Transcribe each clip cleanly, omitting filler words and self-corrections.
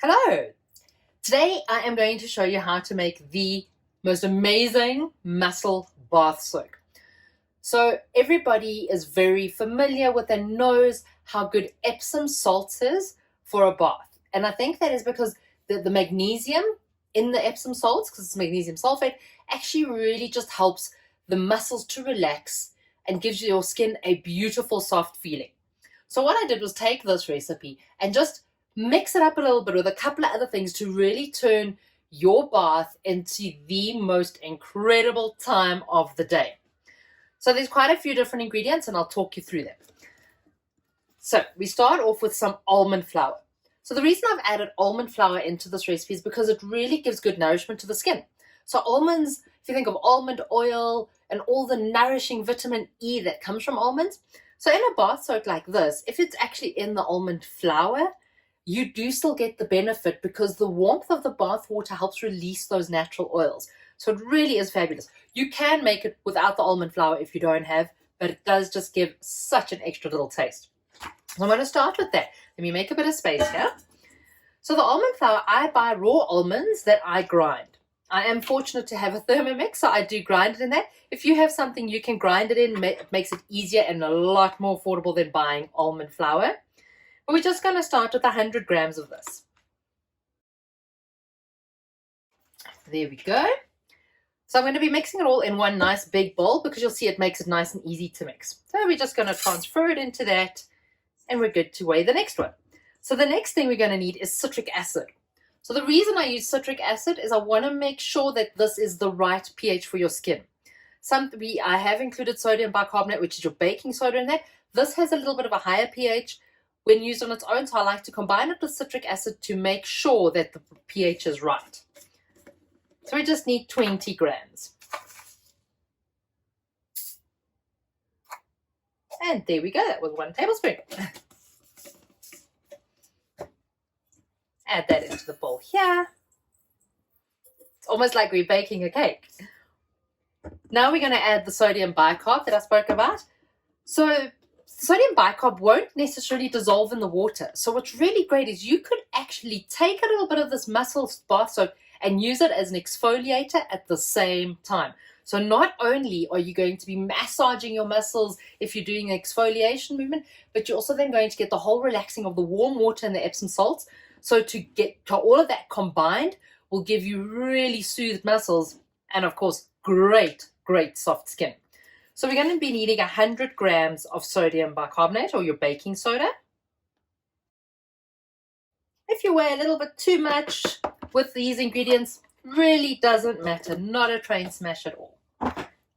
Hello! Today I am going to show you how to make the most amazing mussel bath soak. So everybody is very familiar with and knows how good Epsom salt is for a bath. And I think that is because the magnesium in the Epsom salts, because it's magnesium sulfate, actually really just helps the muscles to relax and gives your skin a beautiful soft feeling. So what I did was take this recipe and just mix it up a little bit with a couple of other things to really turn your bath into the most incredible time of the day. So there's quite a few different ingredients and I'll talk you through them. So we start off with some almond flour. So the reason I've added almond flour into this recipe is because it really gives good nourishment to the skin. So almonds, if you think of almond oil and all the nourishing vitamin E that comes from almonds, so in a bath soak like this, if it's actually in the almond flour, you do still get the benefit because the warmth of the bath water helps release those natural oils. So it really is fabulous. You can make it without the almond flour if you don't have, but it does just give such an extra little taste. So I'm going to start with that. Let me make a bit of space here. So the almond flour, I buy raw almonds that I grind. I am fortunate to have a Thermomix, so I do grind it in that. If you have something you can grind it in, it makes it easier and a lot more affordable than buying almond flour. But we're just going to start with 100 grams of this. There we go. So I'm going to be mixing it all in one nice big bowl because you'll see it makes it nice and easy to mix. So we're just going to transfer it into that and we're good to weigh the next one. So the next thing we're going to need is citric acid. So the reason I use citric acid is I want to make sure that this is the right pH for your skin. I have included sodium bicarbonate, which is your baking soda in that. This has a little bit of a higher pH when used on its own, so I like to combine it with citric acid to make sure that the pH is right. So we just need 20 grams. And there we go, that was 1 tablespoon. Add that into the bowl here. It's almost like we're baking a cake. Now we're going to add the sodium bicarb that I spoke about. So sodium bicarb won't necessarily dissolve in the water. So what's really great is you could actually take a little bit of this mussel bath soak and use it as an exfoliator at the same time. So not only are you going to be massaging your muscles if you're doing an exfoliation movement, but you're also then going to get the whole relaxing of the warm water and the Epsom salts. So to get all of that combined will give you really soothed muscles and of course great soft skin. So we're going to be needing 100 grams of sodium bicarbonate or your baking soda. If you weigh a little bit too much with these ingredients, really doesn't matter, not a train smash at all.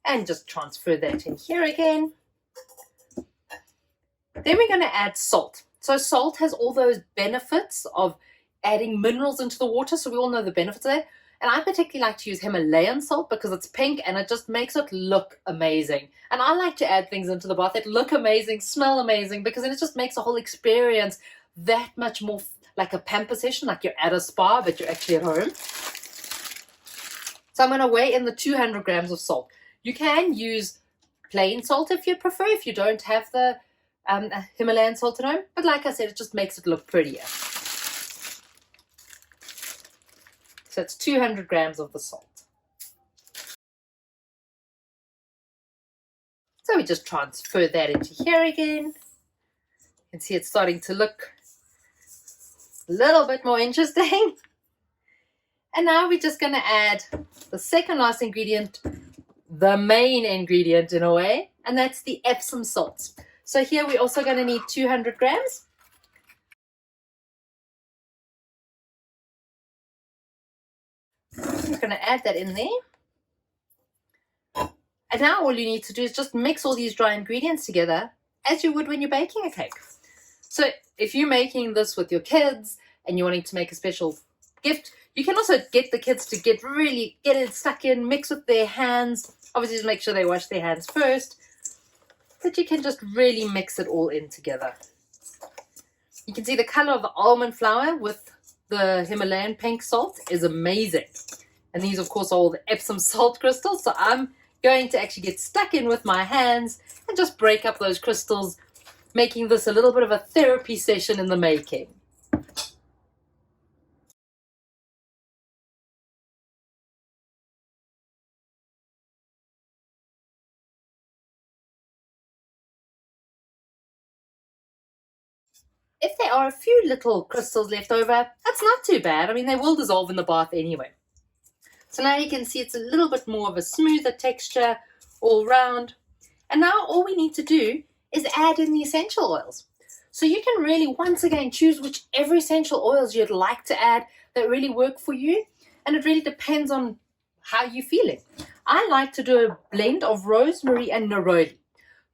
And just transfer that in here again. Then we're going to add salt. So salt has all those benefits of adding minerals into the water, so we all know the benefits of that. And I particularly like to use Himalayan salt because it's pink and it just makes it look amazing. And I like to add things into the bath that look amazing, smell amazing, because then it just makes the whole experience that much more like a pamper session, like you're at a spa, but you're actually at home. So I'm going to weigh in the 200 grams of salt. You can use plain salt if you prefer, if you don't have the Himalayan salt at home. But like I said, it just makes it look prettier. So it's 200 grams of the salt. So we just transfer that into here again. You can see it's starting to look a little bit more interesting. And now we're just going to add the second last ingredient, the main ingredient in a way, and that's the Epsom salts. So here we're also going to need 200 grams. I'm just going to add that in there. And now all you need to do is just mix all these dry ingredients together as you would when you're baking a cake. So if you're making this with your kids and you're wanting to make a special gift, you can also get the kids to get it stuck in, mix with their hands. Obviously just make sure they wash their hands first. But you can just really mix it all in together. You can see the color of the almond flour with the Himalayan pink salt is amazing. And these, of course, are all the Epsom salt crystals. So I'm going to actually get stuck in with my hands and just break up those crystals, making this a little bit of a therapy session in the making. if there are a few little crystals left over, that's not too bad. I mean, they will dissolve in the bath anyway. So now you can see it's a little bit more of a smoother texture all round. And now all we need to do is add in the essential oils. So you can really, once again, choose whichever essential oils you'd like to add that really work for you. And it really depends on how you're feeling. I like to do a blend of rosemary and neroli.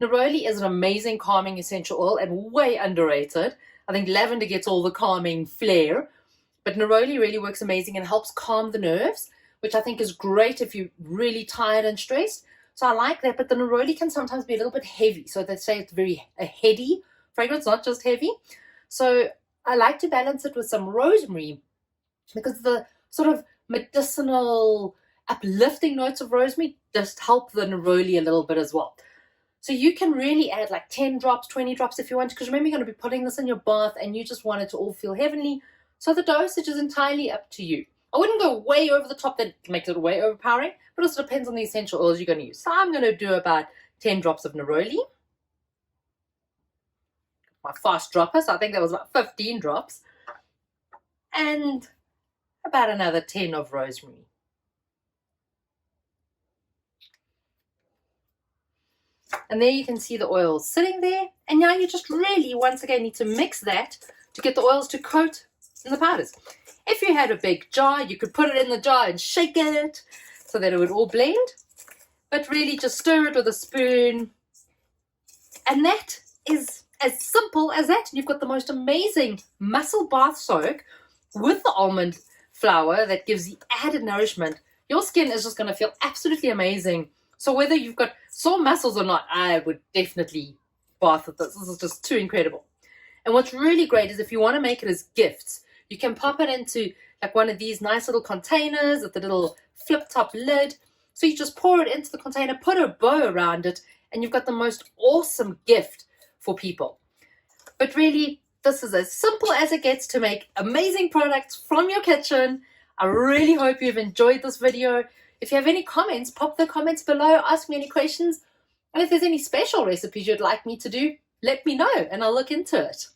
Neroli is an amazing calming essential oil and way underrated. I think lavender gets all the calming flair, but neroli really works amazing and helps calm the nerves, which I think is great if you're really tired and stressed. So I like that, but the neroli can sometimes be a little bit heavy. So they say it's a heady fragrance, not just heavy. So I like to balance it with some rosemary because the sort of medicinal, uplifting notes of rosemary just help the neroli a little bit as well. So you can really add like 10 drops, 20 drops if you want, because remember you're going to be putting this in your bath and you just want it to all feel heavenly. So the dosage is entirely up to you. I wouldn't go way over the top, that makes it way overpowering, but it also depends on the essential oils you're going to use. So I'm going to do about 10 drops of neroli. My fast dropper, so I think that was about 15 drops. And about another 10 of rosemary. And there you can see the oils sitting there. And now you just really, once again, need to mix that to get the oils to coat in the powders. If you had a big jar, you could put it in the jar and shake it so that it would all blend. But really just stir it with a spoon. And that is as simple as that. And you've got the most amazing muscle bath soak with the almond flour that gives the added nourishment. Your skin is just going to feel absolutely amazing. So whether you've got sore muscles or not, I would definitely bath with this. This is just too incredible. And what's really great is if you want to make it as gifts, you can pop it into like one of these nice little containers with the little flip top lid. So you just pour it into the container, put a bow around it, and you've got the most awesome gift for people. But really, this is as simple as it gets to make amazing products from your kitchen. I really hope you've enjoyed this video. If you have any comments, pop the comments below, ask me any questions. And if there's any special recipes you'd like me to do, let me know and I'll look into it.